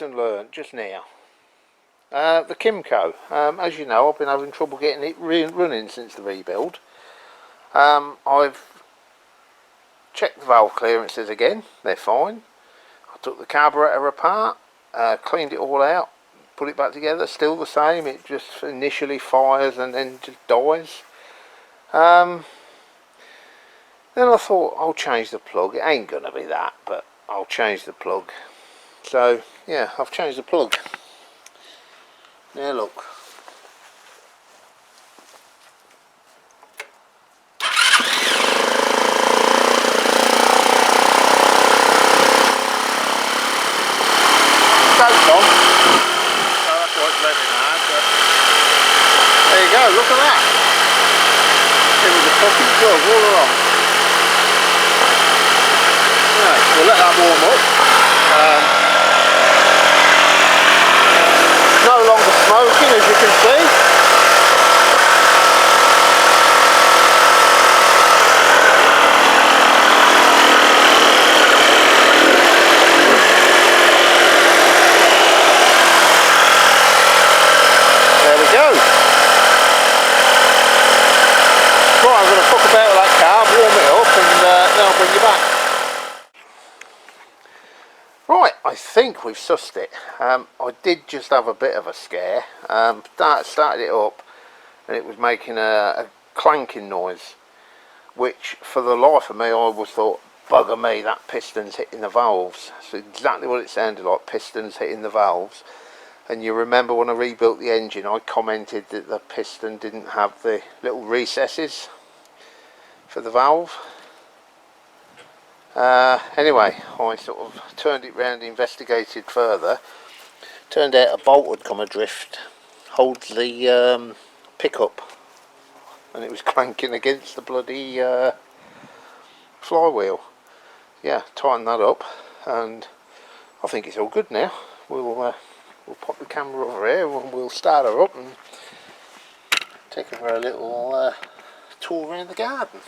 lesson learned just now. The Kymco, as you know, I've been having trouble getting it running since the rebuild. I've checked the valve clearances again, they're fine. I took the carburetor apart, cleaned it all out, put it back together, still the same. It just initially fires and then just dies. Then I thought I'll change the plug. It ain't gonna be that, but I'll change the plug. So yeah, I've changed the plug. Now look. Soaked on. So that's why it's letting hard, but there you go, look at that. It was a fucking plug all along. Right, we'll let that warm up. No longer smoking, as you can see. There we go. Right, I'm going to fuck about with that carb, warm it up, and then I'll bring you back. Right, I think we've sussed it. I did just have a bit of a scare. Started it up and it was making a clanking noise, which for the life of me I always thought, bugger me, that piston's hitting the valves. So exactly what it sounded like, pistons hitting the valves. And you remember when I rebuilt the engine, I commented that the piston didn't have the little recesses for the valve. Anyway, I sort of turned it round, investigated further. Turned out a bolt had come adrift, holds the pickup, and it was clanking against the bloody flywheel. Yeah, tightened that up, and I think it's all good now. We'll pop the camera over here and we'll start her up and take her for a little tour around the garden.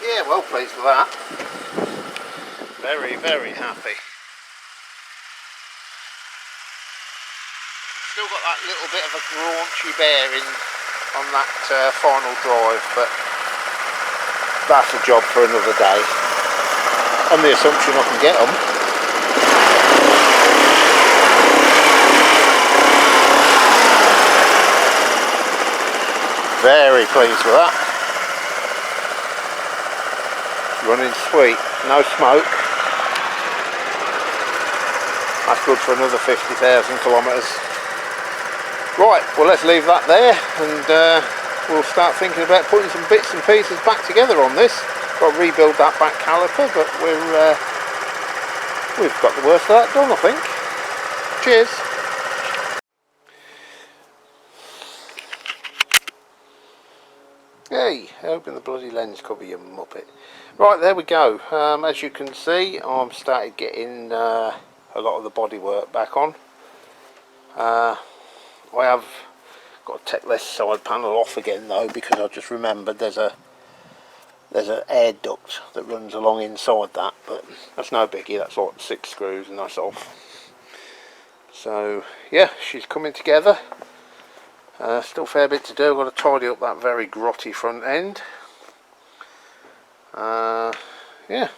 Yeah, well pleased with that. Very, very happy. Still got that little bit of a graunchy bearing on that final drive, but that's a job for another day. On the assumption I can get them. Very pleased with that. Running sweet, no smoke. That's good for another 50,000 kilometres. Right, well let's leave that there, and we'll start thinking about putting some bits and pieces back together on this. Got to rebuild that back caliper, but we've got the worst of that done, I think. Cheers. Hey, open the bloody lens cover, you muppet. Right, there we go. As you can see, I've started getting a lot of the bodywork back on. I have got to take this side panel off again though, because I just remembered there's an air duct that runs along inside that, but that's no biggie. That's like 6 screws and that's off. So yeah, she's coming together. Still a fair bit to do. I've got to tidy up that very grotty front end. Yeah,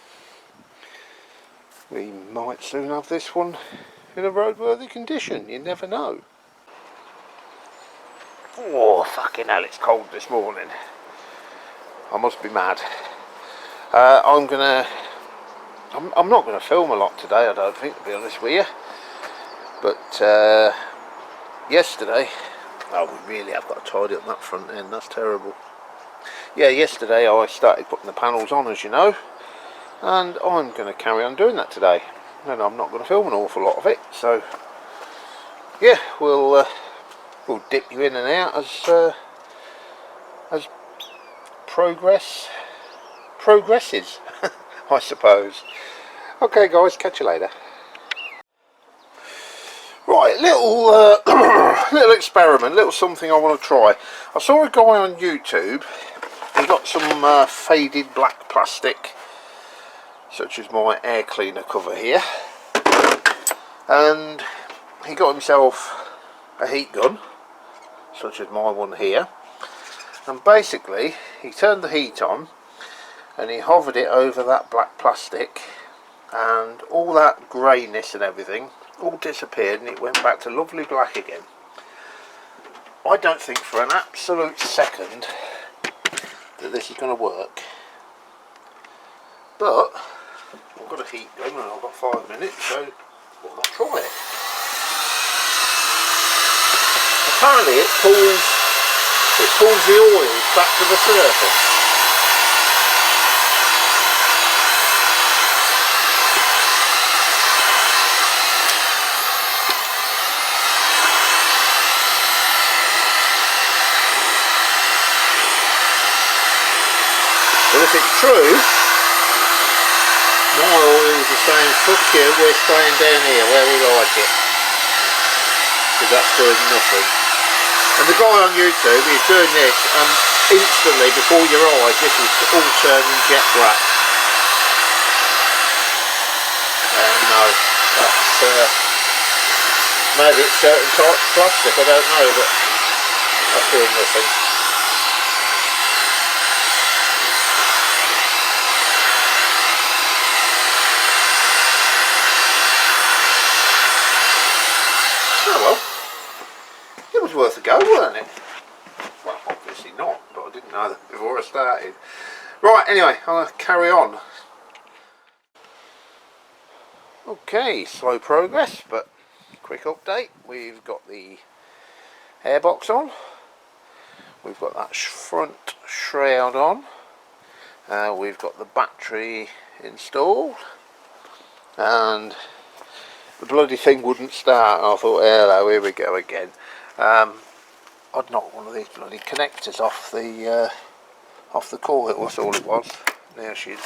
we might soon have this one in a roadworthy condition, you never know. Oh fucking hell, it's cold this morning. I must be mad. I'm not gonna film a lot today, I don't think, to be honest with you. But yesterday, oh we really have got to tidy up that front end, that's terrible. Yeah, yesterday I started putting the panels on, as you know, and I'm going to carry on doing that today. And I'm not going to film an awful lot of it, so yeah, we'll dip you in and out as progresses, I suppose. Okay guys, catch you later. Right, little little experiment, little something I want to try. I saw a guy on YouTube. He got some faded black plastic, such as my air cleaner cover here, and he got himself a heat gun, such as my one here, and basically he turned the heat on and he hovered it over that black plastic, and all that greyness and everything all disappeared and it went back to lovely black again. I don't think for an absolute second that this is going to work, but I've got a heat gun and I've got 5 minutes, so why not try it? Apparently it pulls the oils back to the surface. Well, if it's true, my oils are saying fuck you, we're staying down here where we like it, because that's doing nothing. And the guy on YouTube is doing this, and instantly before your eyes this is all turning jet black. No, that's maybe it's certain types of plastic, I don't know, but that's doing nothing. Worth a go, weren't it? Well, obviously not, but I didn't know that before I started. Right, anyway, I'll carry on. Okay, slow progress, but quick update. We've got the airbox on, we've got that front shroud on, we've got the battery installed, and the bloody thing wouldn't start, and I thought, hello, here we go again. I'd knocked one of these bloody connectors off the coil, that's all it was. Now she's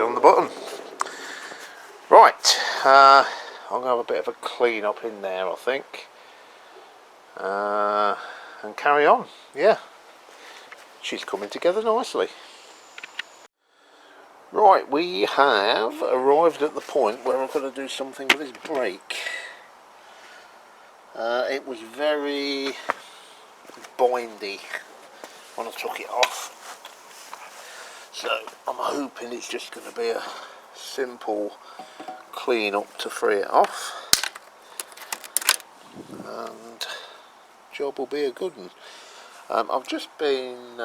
on the button. Right, I'm going to have a bit of a clean up in there, I think, and carry on. Yeah, she's coming together nicely. Right, we have arrived at the point where I've got to do something with this brake. It was very bindy when I took it off, so I'm hoping it's just going to be a simple clean up to free it off, and job will be a good one. I've just been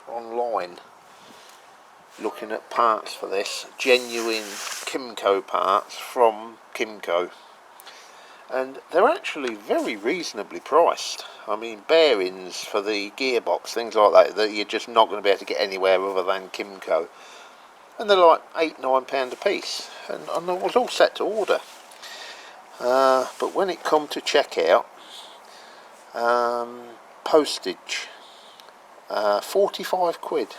online looking at parts for this, genuine Kymco parts from Kymco, and they're actually very reasonably priced. I mean, bearings for the gearbox, things like that you're just not going to be able to get anywhere other than Kymco, and they're like £8–9 a piece, and I was all set to order, but when it come to checkout, postage, 45 quid.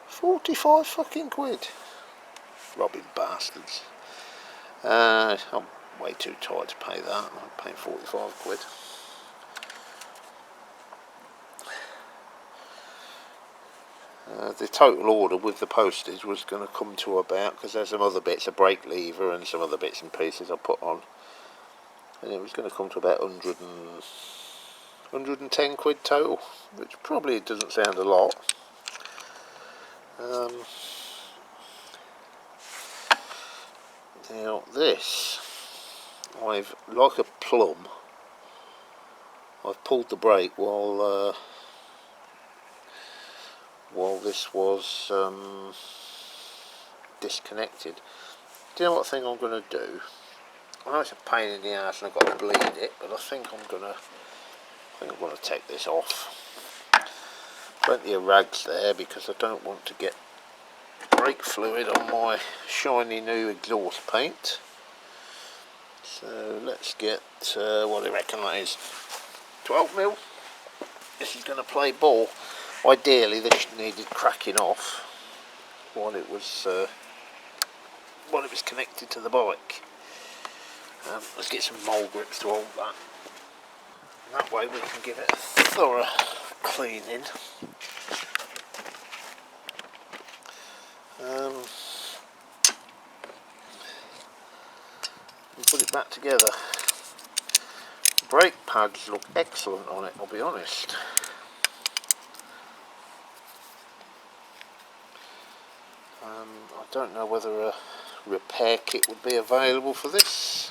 45 fucking quid. Robbing bastards. I'm way too tired to pay that. I'm paying 45 quid. The total order with the postage was going to come to about, because there's some other bits, a brake lever and some other bits and pieces I put on, and it was going to come to about 100 110 quid total, which probably doesn't sound a lot. Now this, I've, like a plum, I've pulled the brake while this was disconnected. Do you know what thing I'm going to do? I know it's a pain in the ass and I've got to bleed it, but I think I'm going to take this off. Plenty of rags there because I don't want to get brake fluid on my shiny new exhaust paint. So let's get, what do you reckon that is? 12mm? This is going to play ball. Ideally this needed cracking off while it was connected to the bike. Let's get some mole grips to hold that. And that way we can give it a thorough cleaning. And put it back together. The brake pads look excellent on it, I'll be honest. I don't know whether a repair kit would be available for this.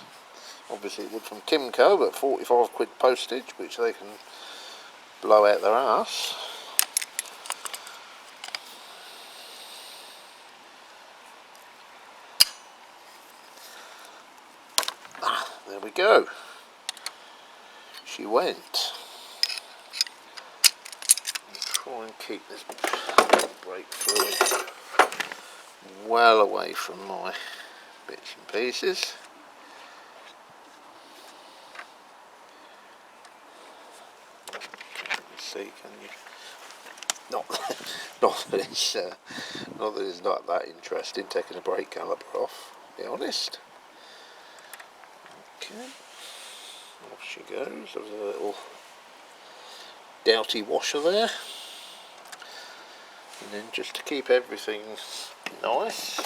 Obviously it would from Kymco, but 45 quid postage, which they can blow out their arse. There we go. She went. Try and keep this brake fluid well away from my bits and pieces. See, can you? Not that it's not that interesting taking a brake caliper off, to be honest. Okay, off she goes. There's a little doughty washer there, and then just to keep everything nice,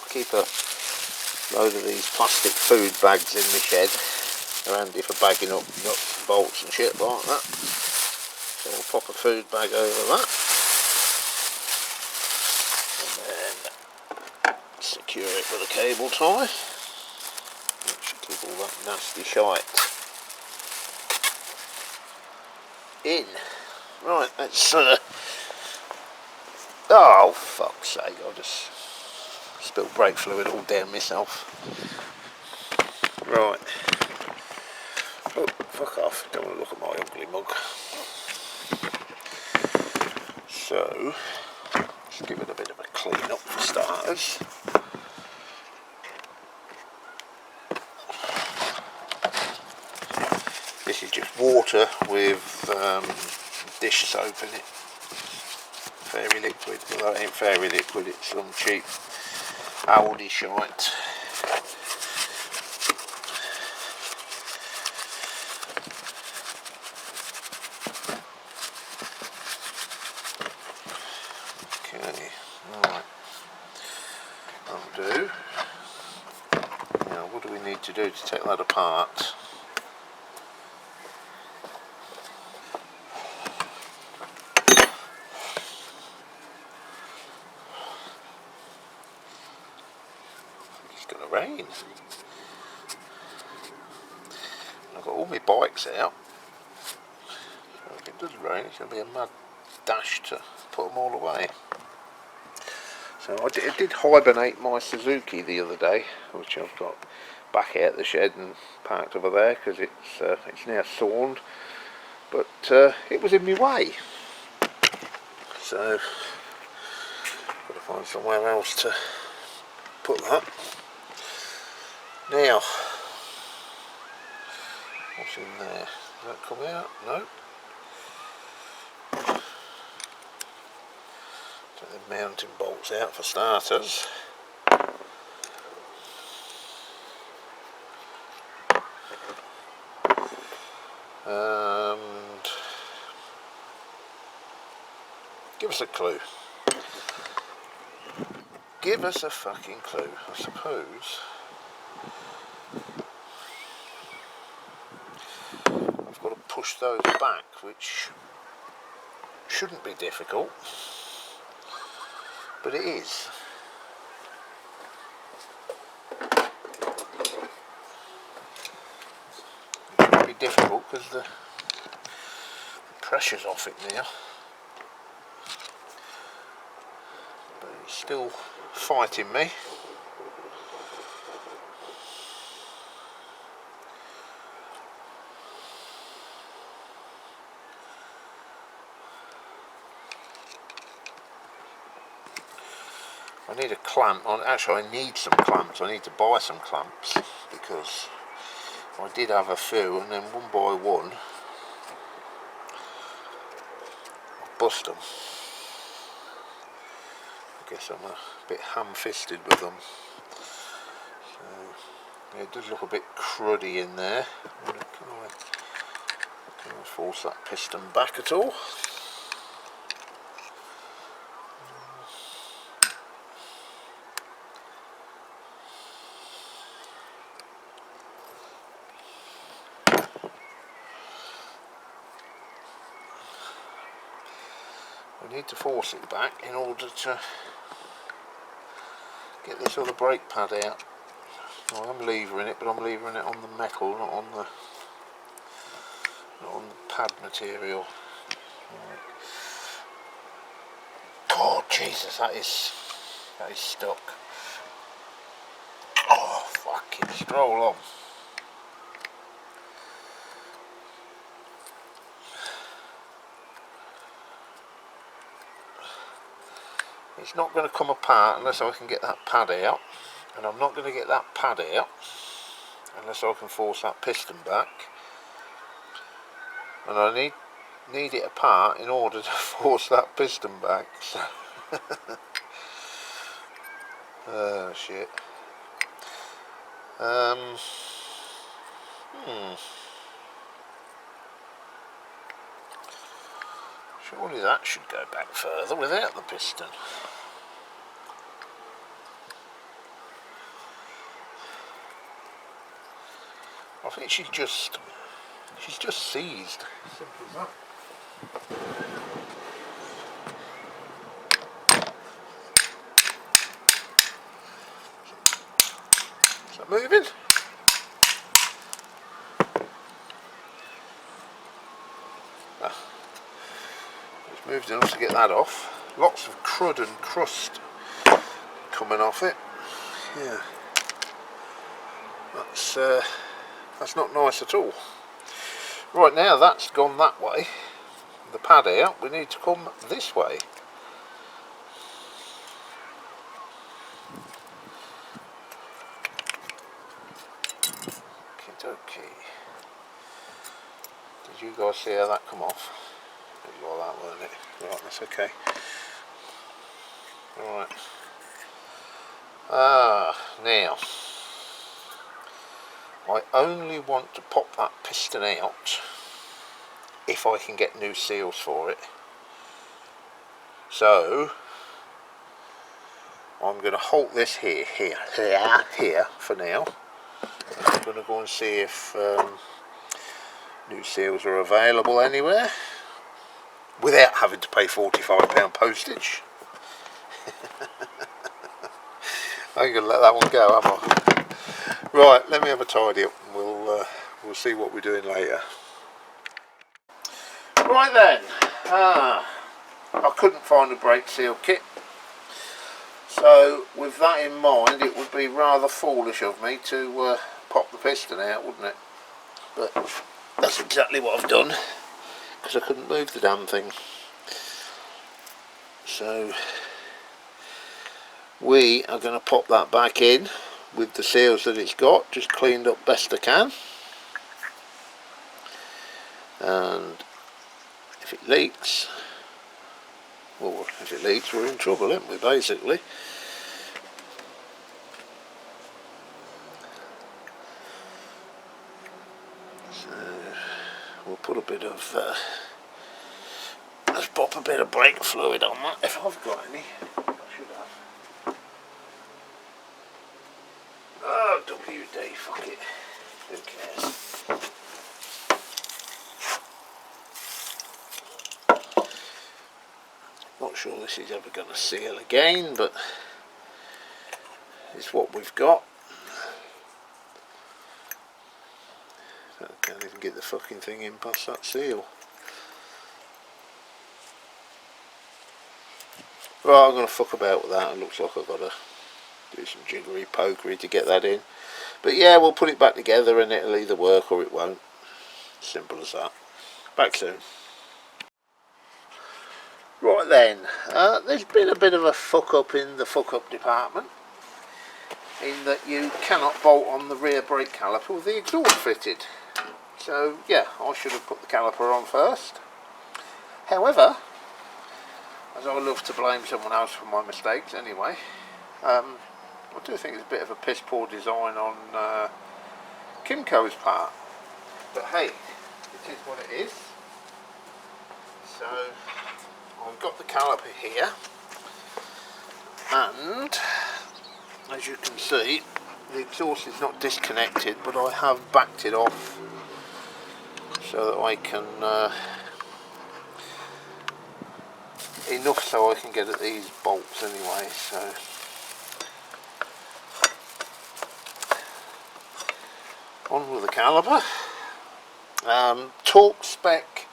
keep a load of these plastic food bags in my shed. They're handy for bagging up nuts and bolts and shit like that. So we'll pop a food bag over that, and then secure it with a cable tie. That should keep all that nasty shite in. Right, let's oh fuck's sake, I just spilled brake fluid all down myself. Right. Oh, fuck off, don't want to look at my ugly mug. So, let's give it a bit of a clean up for starters. This is just water with dish soap in it. Fairy liquid, well that ain't fairy liquid, it's some cheap Aldi shite. Okay, right, that'll do. Now what do we need to do to take that apart? Rain. I've got all my bikes out, so if it does rain it's going to be a mad dash to put them all away. So I did hibernate my Suzuki the other day, which I've got back out the shed and parked over there because it's now sawned, but it was in my way, so got to find somewhere else to put that. Now, what's in there? Does that come out? No. Take the mounting bolts out for starters. And give us a clue. Give us a fucking clue, I suppose. I've got push those back, which shouldn't be difficult, but it is. It shouldn't be difficult because the pressure's off it now, but it's still fighting me. I need a clamp on. Actually, I need some clamps. I need to buy some clamps because I did have a few, and then one by one I bust them. I guess I'm a bit ham-fisted with them. So yeah, it does look a bit cruddy in there. Can I force that piston back at all? I need to force it back in order to get this other brake pad out. Well, I'm levering it, but I'm levering it on the metal, not on the pad material. Right. Oh Jesus, that is stuck. Oh fucking stroll on. It's not going to come apart unless I can get that pad out, and I'm not going to get that pad out unless I can force that piston back, and I need it apart in order to force that piston back. So oh shit. Surely that should go back further without the piston. I think she's just seized. Simple as that. Is that moving? It's moved enough to get that off. Lots of crud and crust coming off it. Yeah, that's not nice at all. Right, now that's gone that way, the pad out, we need to come this way. Okay. Did you guys see how that come off? It was like that, wasn't it? Right, that's okay. Alright. Now I only want to pop that piston out if I can get new seals for it. So I'm going to halt this here for now. I'm going to go and see if new seals are available anywhere without having to pay £45 postage. I ain't going to let that one go, am I? Right, let me have a tidy up and we'll see what we're doing later. Right then, I couldn't find a brake seal kit, so with that in mind it would be rather foolish of me to pop the piston out, wouldn't it? But that's exactly what I've done, because I couldn't move the damn thing. So we are going to pop that back in with the seals that it's got, just cleaned up best I can. And if it leaks, well, if it leaks we're in trouble, aren't we, basically. So we'll put a bit of let's pop a bit of brake fluid on that, if I've got any. I should have. Oh, WD, fuck it, who cares. sure this is ever going to seal again, but it's what we've got. I can't even get the fucking thing in past that seal. Right, I'm going to fuck about with that. It looks like I've got to do some jiggery pokery to get that in. But yeah, we'll put it back together and it'll either work or it won't. Simple as that. Back soon. Right then, there's been a bit of a fuck up in the fuck up department, in that you cannot bolt on the rear brake caliper with the exhaust fitted. So yeah, I should have put the caliper on first. However, as I love to blame someone else for my mistakes anyway, I do think it's a bit of a piss poor design on Kymco's part. But hey, it is what it is. So I've got the caliper here, and as you can see, the exhaust is not disconnected, but I have backed it off so that I can enough so I can get at these bolts anyway. So on with the caliper. Torque spec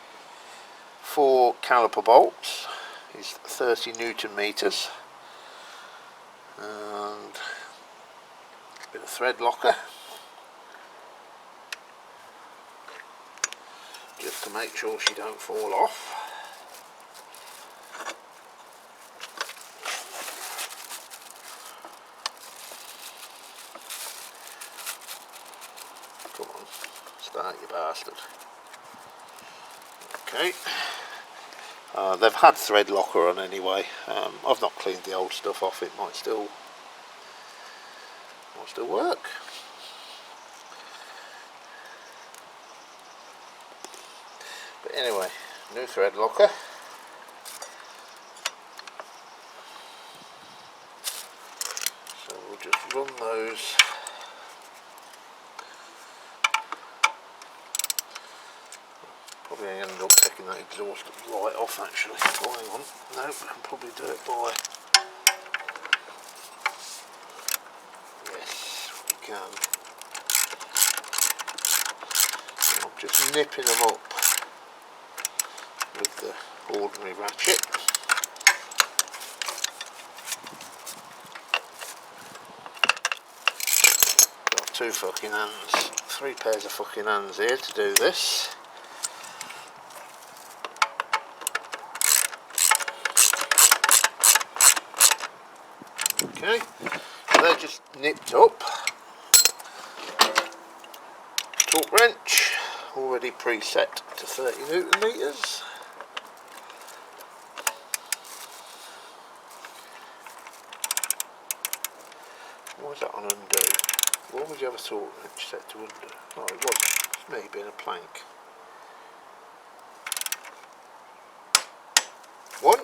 for caliper bolts is 30 Newton meters, and a bit of thread locker just to make sure she don't fall off. Come on, start, you bastard. Okay. They've had thread locker on anyway. I've not cleaned the old stuff off. It might still work. But anyway, new thread locker. So we'll just run those. Probably end up taking that exhaust right off actually. Oh, hang on. No, I can probably do it by... Yes, we can. I'm just nipping them up with the ordinary ratchet. Got two fucking hands, three pairs of fucking hands here to do this. Okay, so they're just nipped up. Torque wrench, already preset to 30 Newton meters. Why is that on undo? Why would you have a torque wrench set to undo? Oh, it wasn't. It's me being a plank. One.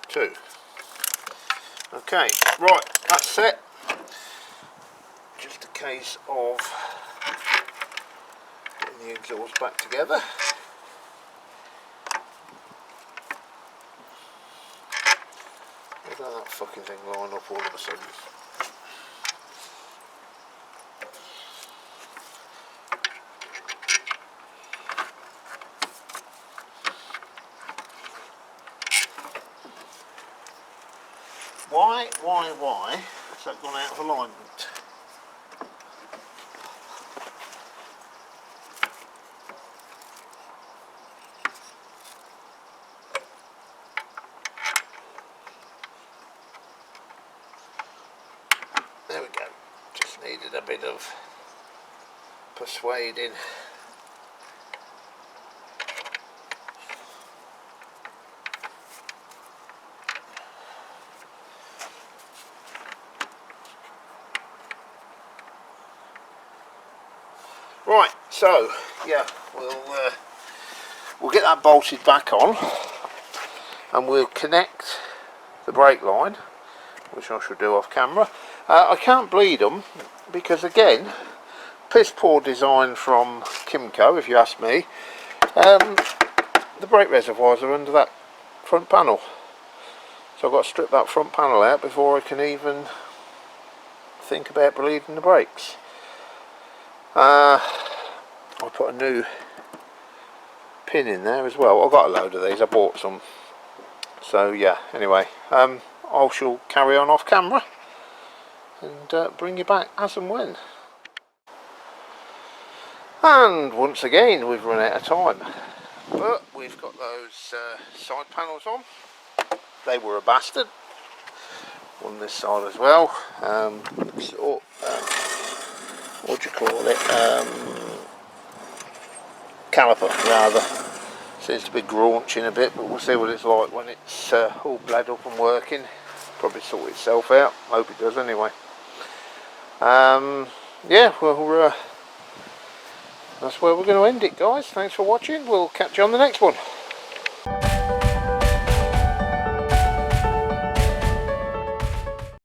Two. Okay, right, that's set. Just a case of getting the exhaust back together. Why does that fucking thing line up all of a sudden? Why has that gone out of alignment? There we go, just needed a bit of persuading. Right, so yeah, we'll get that bolted back on, and we'll connect the brake line, which I shall do off camera. I can't bleed them because, again, piss poor design from Kymco, if you ask me. The brake reservoirs are under that front panel, so I've got to strip that front panel out before I can even think about bleeding the brakes. I put a new pin in there as well. I've got a load of these, I bought some. So yeah, anyway, I shall carry on off camera and bring you back as and when. And once again we've run out of time, but we've got those side panels on. They were a bastard. On this side as well. What do you call it? Caliper rather. Seems to be graunching a bit, but we'll see what it's like when it's all bled up and working. Probably sort itself out. Hope it does anyway. Yeah, well, that's where we're going to end it, guys. Thanks for watching. We'll catch you on the next one.